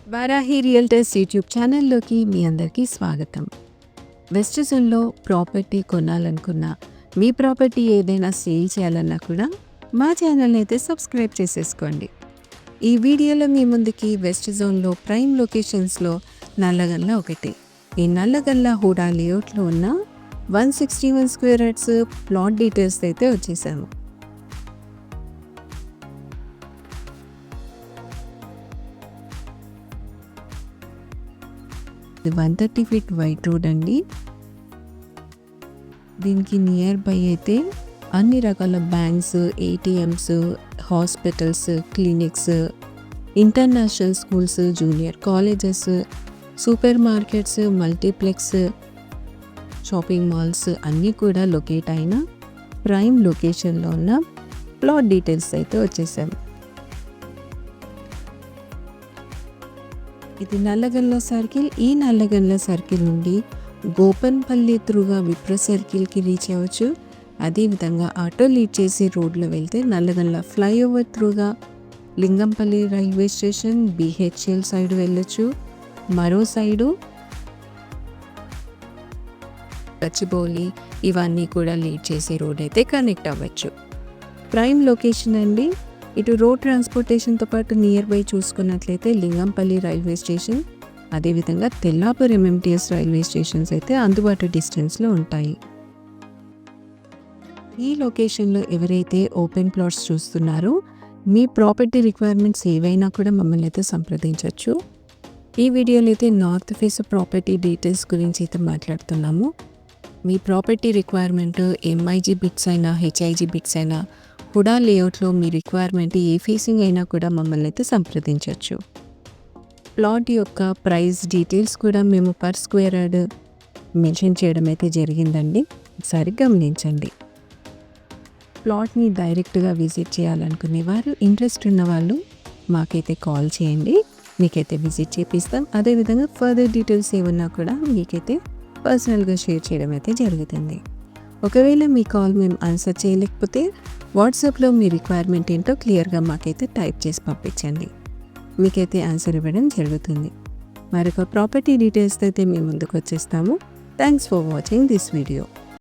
Varahi realtors YouTube ఛానల్లోకి మీ అందరికీ స్వాగతం. వెస్ట్ జోన్లో ప్రాపర్టీ కొనాలనుకున్నా, మీ ప్రాపర్టీ ఏదైనా సేల్ చేయాలన్నా కూడా మా ఛానల్ని అయితే సబ్స్క్రైబ్ చేసేసుకోండి. ఈ వీడియోలో మీ ముందుకి వెస్ట్ జోన్లో ప్రైమ్ లొకేషన్స్లో నల్లగల్ల ఒకటి. ఈ నల్లగల్ల హూడా లేఅవుట్లో ఉన్న 161 స్క్వేర్ యార్డ్స్ ప్లాట్ డీటెయిల్స్ అయితే వచ్చేసాము. ఇది 130 ఫీట్ వైట్ రోడ్ అండి. దీనికి నియర్ బై అయితే అన్ని రకాల banks, ATMs, hospitals, clinics, international schools, junior colleges, super markets, multiplex, shopping malls అన్నీ కూడా లొకేట్ అయిన ప్రైమ్ లొకేషన్లో ఉన్న ప్లాట్ డీటెయిల్స్ అయితే వచ్చేసాము. ఇది నల్లగల్ల సర్కిల్. ఈ నల్లగల్ల సర్కిల్ నుండి గోపన్పల్లి త్రూగా విప్ర సర్కిల్కి రీచ్ అవ్వచ్చు. అదేవిధంగా ఆటో లీడ్ చేసి రోడ్లో వెళ్తే నల్లగల్ల ఫ్లైఓవర్ త్రూగా Lingampally railway station, BHEL side వెళ్ళొచ్చు. మరో సైడు గచ్చిబౌలి, ఇవన్నీ కూడా లీడ్ చేసే రోడ్ అయితే కనెక్ట్ అవ్వచ్చు. ప్రైమ్ లొకేషన్ అండి. ఇటు రోడ్ ట్రాన్స్పోర్టేషన్తో పాటు నియర్ బై చూసుకున్నట్లయితే లింగంపల్లి రైల్వే స్టేషన్, అదేవిధంగా తెల్లాపూర్ ఎంఎంటీఎస్ రైల్వే స్టేషన్స్ అయితే అందుబాటు డిస్టెన్స్లో ఉంటాయి. ఈ లొకేషన్లో ఎవరైతే ఓపెన్ ప్లాట్స్ చూస్తున్నారో మీ ప్రాపర్టీ రిక్వైర్మెంట్స్ ఏవైనా కూడా మమ్మల్ని అయితే సంప్రదించవచ్చు. ఈ వీడియోలో అయితే నార్త్ ఫేస్ ప్రాపర్టీ డీటెయిల్స్ గురించి అయితే మాట్లాడుతున్నాము. మీ ప్రాపర్టీ రిక్వైర్మెంట్ ఎంఐజీ బిట్స్ అయినా, హెచ్ఐజీ బిట్స్ అయినా, హుడా లేఅవుట్లో మీ రిక్వైర్మెంట్ ఏ ఫేసింగ్ అయినా కూడా మమ్మల్ని అయితే సంప్రదించవచ్చు. ప్లాట్ యొక్క ప్రైస్ డీటెయిల్స్ కూడా మేము పర్ స్క్వేర్ యార్డ్ మెన్షన్ చేయడం అయితే జరిగిందండి. ఒకసారి గమనించండి. ప్లాట్ని డైరెక్ట్గా విజిట్ చేయాలనుకునేవారు, ఇంట్రెస్ట్ ఉన్న వాళ్ళు మాకైతే కాల్ చేయండి, మీకైతే విజిట్ చేపిస్తాం. అదేవిధంగా ఫర్దర్ డీటెయిల్స్ ఏమన్నా కూడా మీకైతే పర్సనల్గా షేర్ చేయడం అయితే జరుగుతుంది. ఒకవేళ మీ కాల్ మేము ఆన్సర్ చేయలేకపోతే వాట్సాప్లో మీ రిక్వైర్మెంట్ ఏంటో క్లియర్గా మాకైతే టైప్ చేసి పంపించండి, మీకైతే ఆన్సర్ ఇవ్వడం జరుగుతుంది. మరొక ప్రాపర్టీ డీటెయిల్స్ అయితే మేము ముందుకు వచ్చేస్తాము. Thanks for watching this video.